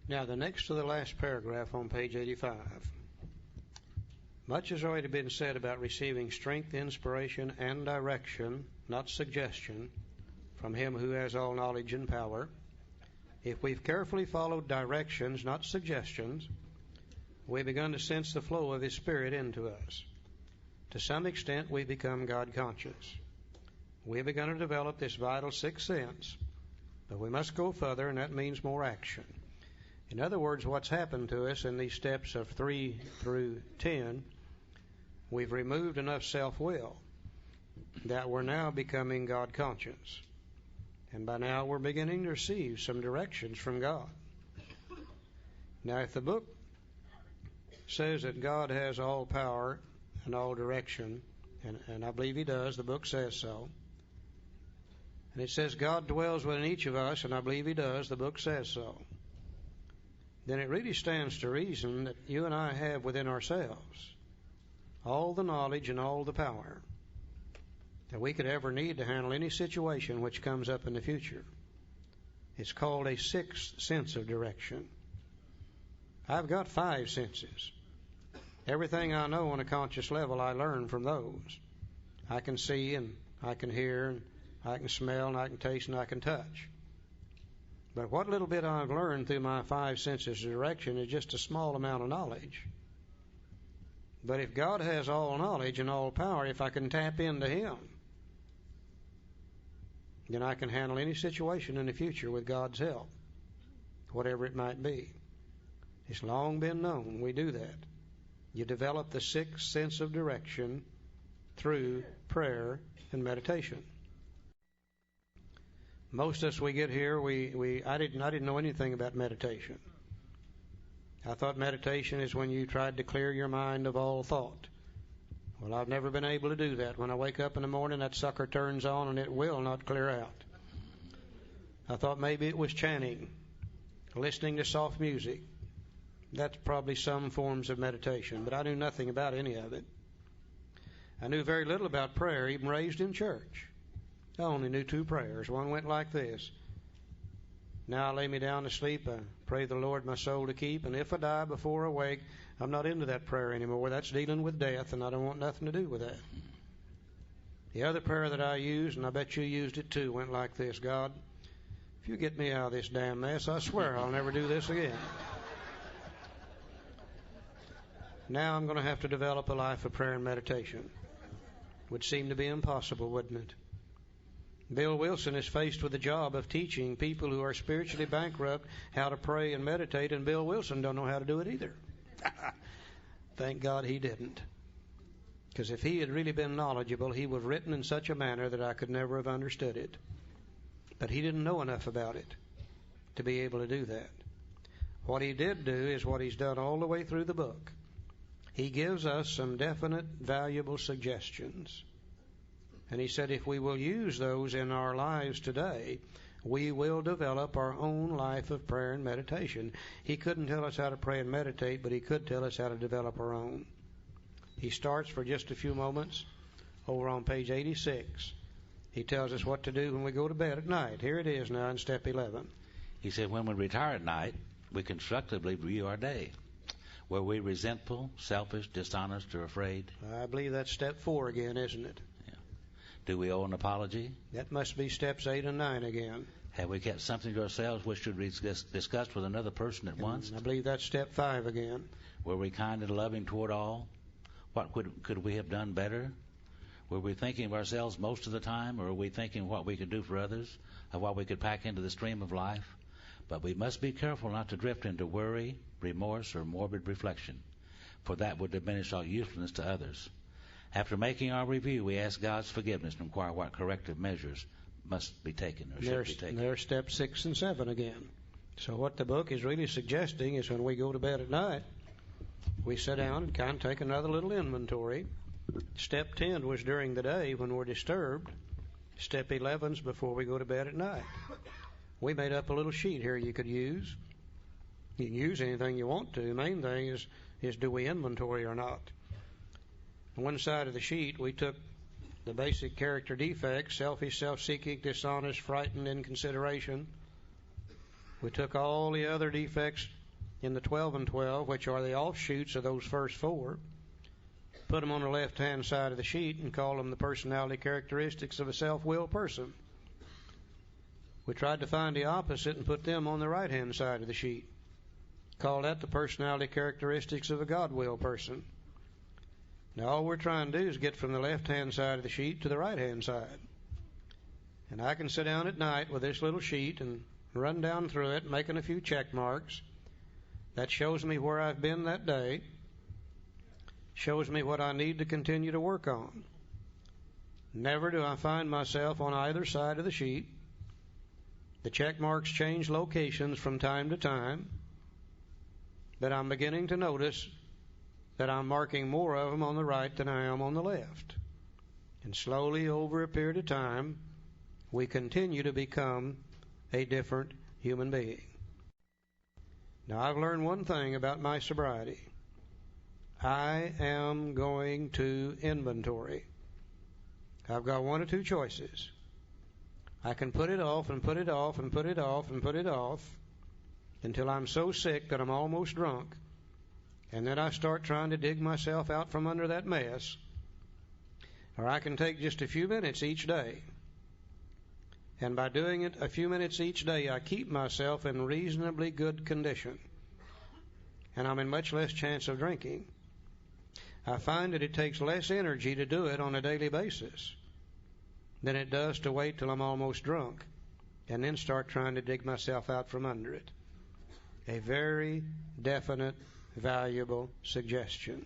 Now, the next to the last paragraph on page 85. Much has already been said about receiving strength, inspiration, and direction, not suggestion, from Him who has all knowledge and power. If we've carefully followed directions, not suggestions, we've begun to sense the flow of His Spirit into us. To some extent, we become God-conscious. We've begun to develop this vital sixth sense, but we must go further, and that means more action. In other words, what's happened to us in these steps of 3 through 10, we've removed enough self-will that we're now becoming God-conscious. And by now we're beginning to receive some directions from God. Now, if the book says that God has all power and all direction, and I believe He does, the book says so, and it says God dwells within each of us, and I believe He does, the book says so, then it really stands to reason that you and I have within ourselves all the knowledge and all the power that we could ever need to handle any situation which comes up in the future. It's called a sixth sense of direction. I've got 5 senses. Everything I know on a conscious level, I learn from those. I can see, and I can hear, and I can smell, and I can taste, and I can touch. But what little bit I've learned through my 5 senses of direction is just a small amount of knowledge. But if God has all knowledge and all power, if I can tap into Him, then I can handle any situation in the future with God's help, whatever it might be. It's long been known we do that. You develop the sixth sense of direction through prayer and meditation. Most of us, we get here, I didn't know anything about meditation. I thought meditation is when you tried to clear your mind of all thought. Well, I've never been able to do that. When I wake up in the morning, that sucker turns on and it will not clear out. I thought maybe it was chanting, listening to soft music. That's probably some forms of meditation, but I knew nothing about any of it. I knew very little about prayer, even raised in church. I only knew 2 prayers. One went like this: Now I lay me down to sleep, I pray the Lord my soul to keep, and if I die before I wake, I'm not into that prayer anymore. That's dealing with death, and I don't want nothing to do with that. The other prayer that I used, and I bet you used it too, went like this: God, if you get me out of this damn mess, I swear I'll never do this again. Now I'm going to have to develop a life of prayer and meditation. Would seem to be impossible, wouldn't it? Bill Wilson is faced with the job of teaching people who are spiritually bankrupt how to pray and meditate, and Bill Wilson don't know how to do it either. Thank God he didn't. Because if he had really been knowledgeable, he would have written in such a manner that I could never have understood it. But he didn't know enough about it to be able to do that. What he did do is what he's done all the way through the book. He gives us some definite, valuable suggestions. And he said if we will use those in our lives today, we will develop our own life of prayer and meditation. He couldn't tell us how to pray and meditate, but he could tell us how to develop our own. He starts for just a few moments over on page 86. He tells us what to do when we go to bed at night. Here it is now in step 11. He said when we retire at night, we constructively review our day. Were we resentful, selfish, dishonest, or afraid? I believe that's step 4 again, isn't it? Yeah. Do we owe an apology? That must be steps 8 and 9 again. Have we kept something to ourselves which should be discussed with another person at once? I believe that's step 5 again. Were we kind and loving toward all? What could we have done better? Were we thinking of ourselves most of the time, or were we thinking of what we could do for others, of what we could pack into the stream of life? But we must be careful not to drift into worry, remorse, or morbid reflection, for that would diminish our usefulness to others. After making our review, we ask God's forgiveness and inquire what corrective measures must be taken or should be taken. There's steps 6 and 7 again. So what the book is really suggesting is when we go to bed at night, we sit down and kind of take another little inventory. Step 10 was during the day when we're disturbed. Step 11 is before we go to bed at night. We made up a little sheet here you could use. You can use anything you want to. The main thing is do we inventory or not? On one side of the sheet, we took the basic character defects: selfish, self-seeking, dishonest, frightened, inconsideration. We took all the other defects in the 12 and 12, which are the offshoots of those first four, put them on the left-hand side of the sheet and called them the personality characteristics of a self-willed person. We tried to find the opposite and put them on the right-hand side of the sheet. Call that the personality characteristics of a God-willed person. Now all we're trying to do is get from the left-hand side of the sheet to the right-hand side. And I can sit down at night with this little sheet and run down through it, making a few check marks. That shows me where I've been that day, shows me what I need to continue to work on. Never do I find myself on either side of the sheet. The check marks change locations from time to time, but I'm beginning to notice that I'm marking more of them on the right than I am on the left. And slowly, over a period of time, we continue to become a different human being. Now, I've learned one thing about my sobriety. I am going to inventory. I've got one or two choices. I can put it off and put it off and put it off and put it off until I'm so sick that I'm almost drunk. And then I start trying to dig myself out from under that mess. Or I can take just a few minutes each day. And by doing it a few minutes each day, I keep myself in reasonably good condition. And I'm in much less chance of drinking. I find that it takes less energy to do it on a daily basis than it does to wait till I'm almost drunk and then start trying to dig myself out from under it. A very definite, valuable suggestion.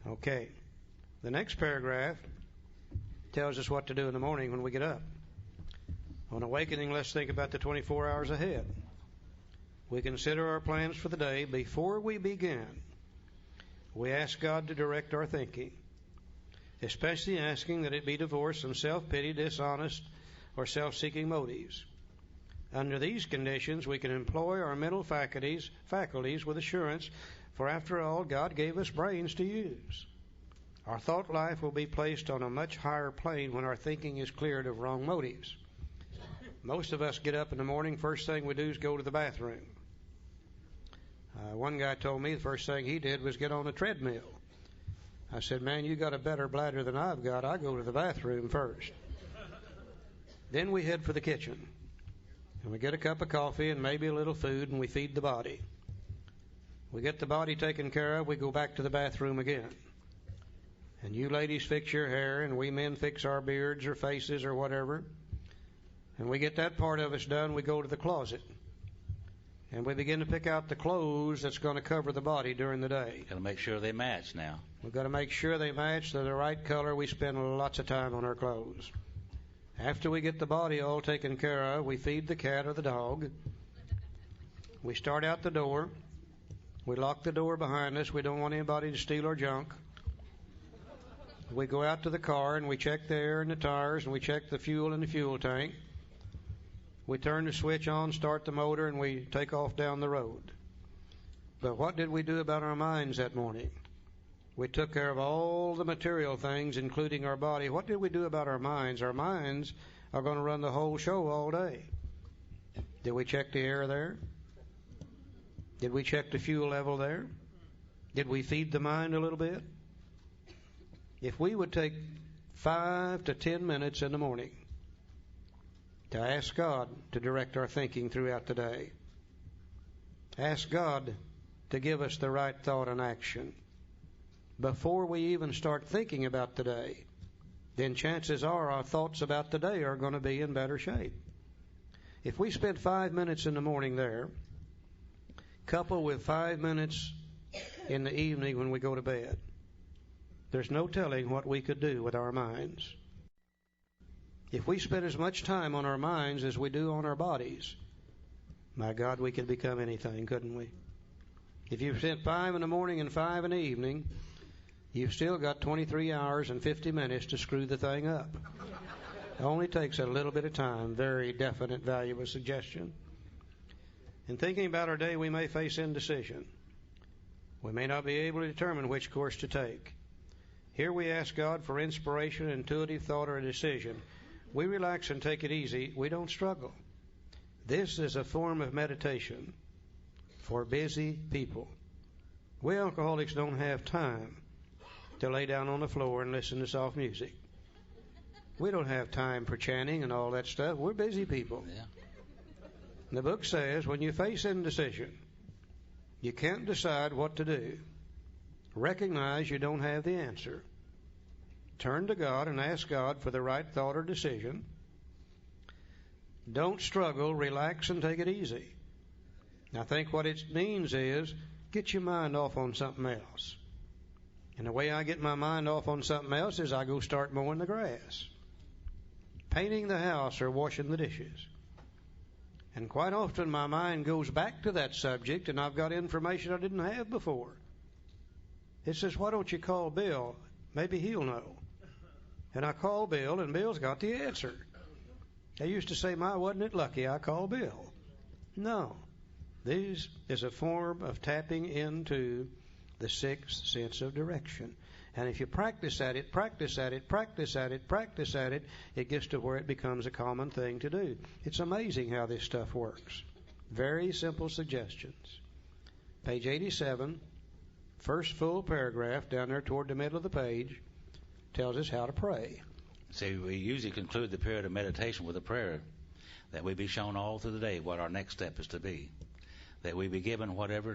Okay. The next paragraph tells us what to do in the morning when we get up. On awakening, let's think about the 24 hours ahead. We consider our plans for the day. Before we begin, we ask God to direct our thinking, especially asking that it be divorced from self-pity, dishonest, or self-seeking motives. Under these conditions, we can employ our mental faculties with assurance, for after all, God gave us brains to use. Our thought life will be placed on a much higher plane when our thinking is cleared of wrong motives. Most of us get up in the morning, first thing we do is go to the bathroom. One guy told me the first thing he did was get on a treadmill. I said, man, you got a better bladder than I've got. I go to the bathroom first. Then we head for the kitchen. And we get a cup of coffee and maybe a little food, and we feed the body. We get the body taken care of, we go back to the bathroom again. And you ladies fix your hair, and we men fix our beards or faces or whatever. And we get that part of us done, we go to the closet. And we begin to pick out the clothes that's going to cover the body during the day. Got to make sure they match now. We've got to make sure they match. They're the right color. We spend lots of time on our clothes. After we get the body all taken care of, we feed the cat or the dog. We start out the door. We lock the door behind us. We don't want anybody to steal our junk. We go out to the car and we check the air and the tires and we check the fuel in the fuel tank. We turn the switch on, start the motor, and we take off down the road. But what did we do about our minds that morning? We took care of all the material things, including our body. What did we do about our minds? Our minds are going to run the whole show all day. Did we check the air there? Did we check the fuel level there? Did we feed the mind a little bit? If we would take 5 to 10 minutes in the morning to ask God to direct our thinking throughout the day, ask God to give us the right thought and action before we even start thinking about the day, then chances are our thoughts about the day are going to be in better shape. If we spend 5 minutes in the morning there, coupled with 5 minutes in the evening when we go to bed, there's no telling what we could do with our minds. If we spend as much time on our minds as we do on our bodies, my God, we could become anything, couldn't we? If you've spent 5 in the morning and 5 in the evening, you've still got 23 hours and 50 minutes to screw the thing up. It only takes a little bit of time. Very definite, valuable suggestion. In thinking about our day, we may face indecision. We may not be able to determine which course to take. Here we ask God for inspiration, intuitive thought, or a decision. We relax and take it easy. We don't struggle. This is a form of meditation for busy people. We alcoholics don't have time to lay down on the floor and listen to soft music. We don't have time for chanting and all that stuff. We're busy people. Yeah. The book says when you face indecision, you can't decide what to do. Recognize you don't have the answer. Turn to God and ask God for the right thought or decision. Don't struggle, relax, and take it easy. I think what it means is get your mind off on something else. And the way I get my mind off on something else is I go start mowing the grass, painting the house, or washing the dishes. And quite often my mind goes back to that subject and I've got information I didn't have before. It says, why don't you call Bill? Maybe he'll know. And I call Bill and Bill's got the answer. They used to say, wasn't it lucky I called Bill? No. This is a form of tapping into the sixth sense of direction. And if you practice at it, it gets to where it becomes a common thing to do. It's amazing how this stuff works. Very simple suggestions. Page 87, first full paragraph down there toward the middle of the page, tells us how to pray. See, we usually conclude the period of meditation with a prayer that we be shown all through the day what our next step is to be, that we be given whatever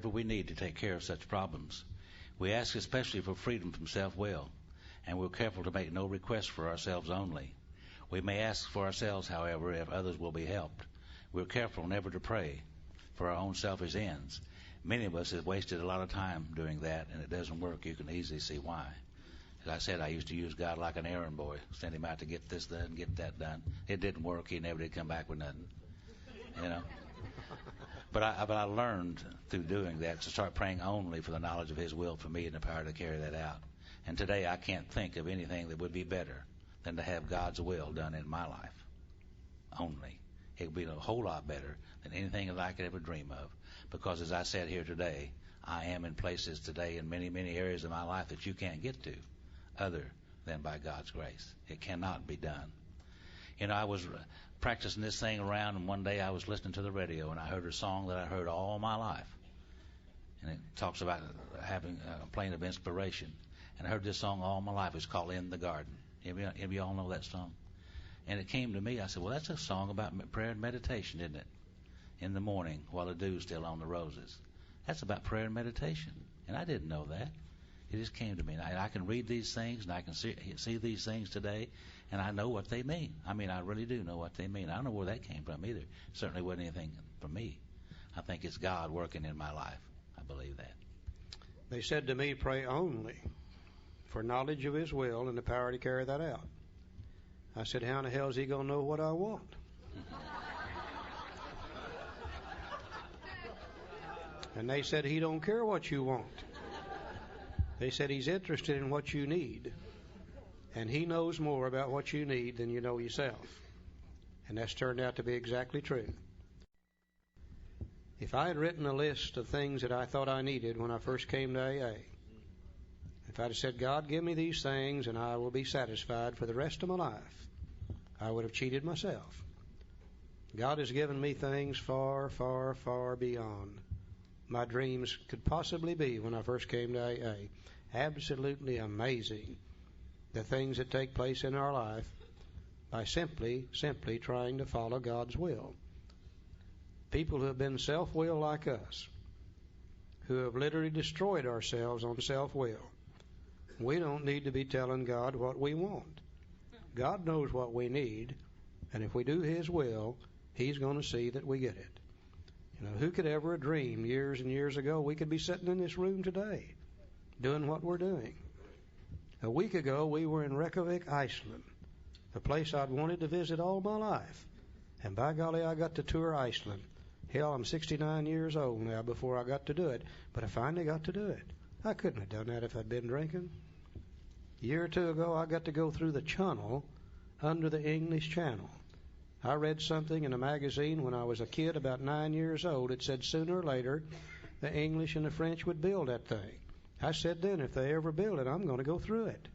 we need to take care of such problems. We ask especially for freedom from self-will, and we're careful to make no requests for ourselves only. We may ask for ourselves, however, if others will be helped. We're careful never to pray for our own selfish ends. Many of us have wasted a lot of time doing that, and it doesn't work. You can easily see why. As I said, I used to use God like an errand boy, send him out to get this done, get that done. It didn't work. He never did come back with nothing, you know. But I learned through doing that to start praying only for the knowledge of His will for me and the power to carry that out. And today I can't think of anything that would be better than to have God's will done in my life only. It would be a whole lot better than anything that I could ever dream of. Because as I said here today, I am in places today in many, many areas of my life that you can't get to other than by God's grace. It cannot be done. You know, I was practicing this thing around, and one day I was listening to the radio, and I heard a song that I heard all my life. And it talks about having a plane of inspiration. And I heard this song all my life. It's called In the Garden. Any of you all know that song? And it came to me. I said, well, that's a song about prayer and meditation, isn't it? In the morning while the dew's still on the roses. That's about prayer and meditation. And I didn't know that. It just came to me. And I can read these things, and I can see these things today, and I know what they mean. I mean, I really do know what they mean. I don't know where that came from either. It certainly wasn't anything from me. I think it's God working in my life. I believe that. They said to me, pray only for knowledge of His will and the power to carry that out. I said, how in the hell is He going to know what I want? And they said, He don't care what you want. They said He's interested in what you need. And He knows more about what you need than you know yourself. And that's turned out to be exactly true. If I had written a list of things that I thought I needed when I first came to AA, if I'd have said, God, give me these things and I will be satisfied for the rest of my life, I would have cheated myself. God has given me things far, far, far beyond my dreams could possibly be when I first came to AA. Absolutely amazing, the things that take place in our life by simply trying to follow God's will. People who have been self-willed like us, who have literally destroyed ourselves on self-will. We don't need to be telling God what we want. God knows what we need, and if we do His will, He's going to see that we get it. You know, who could ever dream years and years ago we could be sitting in this room today doing what we're doing? A week ago, we were in Reykjavik, Iceland, a place I'd wanted to visit all my life. And by golly, I got to tour Iceland. Hell, I'm 69 years old now before I got to do it, but I finally got to do it. I couldn't have done that if I'd been drinking. A year or two ago, I got to go through the channel under the English Channel. I read something in a magazine when I was a kid, about 9 years old. It said sooner or later the English and the French would build that thing. I said then, if they ever build it, I'm going to go through it.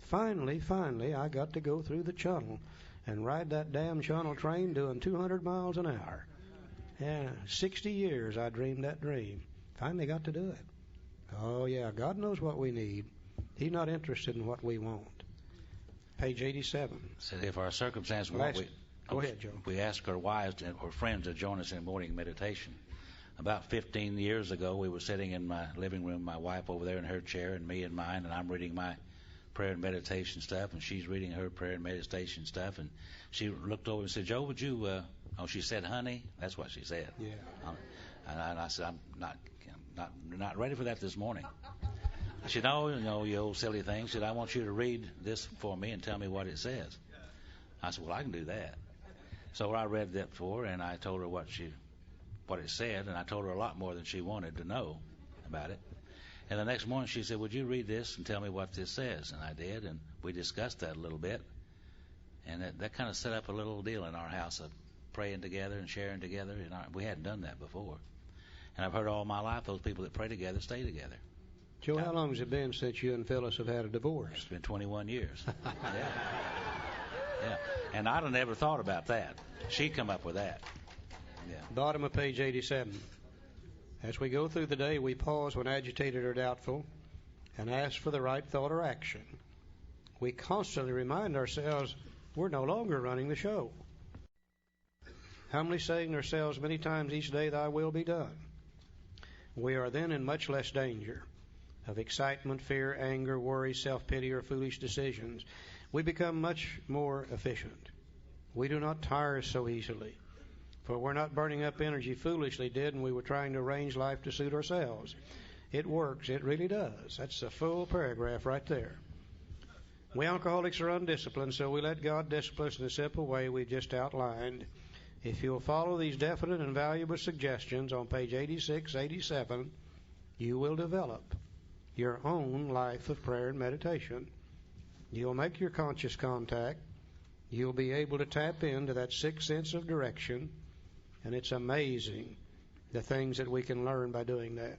Finally, I got to go through the channel. and ride that damn channel train doing 200 miles an hour. Yeah, 60 years I dreamed that dream. Finally got to do it. Oh, yeah, God knows what we need. He's not interested in what we want. Page 87. Said if our circumstance Go ahead, Joe. We ask our wives or friends to join us in morning meditation. About 15 years ago, we were sitting in my living room, my wife over there in her chair and me in mine, and I'm reading my prayer and meditation stuff, and she's reading her prayer and meditation stuff, and she looked over and said, Joe, would you, she said, honey, that's what she said. Yeah. And I said, I'm not ready for that this morning. She said, no, you old silly thing. She said, I want you to read this for me and tell me what it says. I said, well, I can do that. So I read that for her, and I told her what it said, and I told her a lot more than she wanted to know about it. And the next morning she said, would you read this and tell me what this says? And I did, and we discussed that a little bit. And that kind of set up a little deal in our house of praying together and sharing together. And we hadn't done that before. And I've heard all my life those people that pray together stay together. Joe, how long has it been since you and Phyllis have had a divorce? It's been 21 years. Yeah. And I'd have never thought about that. She'd come up with that. Yeah. Bottom of page 87. As we go through the day, we pause when agitated or doubtful and ask for the right thought or action. We constantly remind ourselves we're no longer running the show. Humbly saying to ourselves many times each day, thy will be done. We are then in much less danger of excitement, fear, anger, worry, self-pity, or foolish decisions. We become much more efficient. We do not tire so easily. For we're not burning up energy foolishly when we were trying to arrange life to suit ourselves. It works. It really does. That's a full paragraph right there. We alcoholics are undisciplined, so we let God discipline us in the simple way we just outlined. If you'll follow these definite and valuable suggestions on page 86, 87, you will develop your own life of prayer and meditation. You'll make your conscious contact. You'll be able to tap into that sixth sense of direction. And it's amazing the things that we can learn by doing that.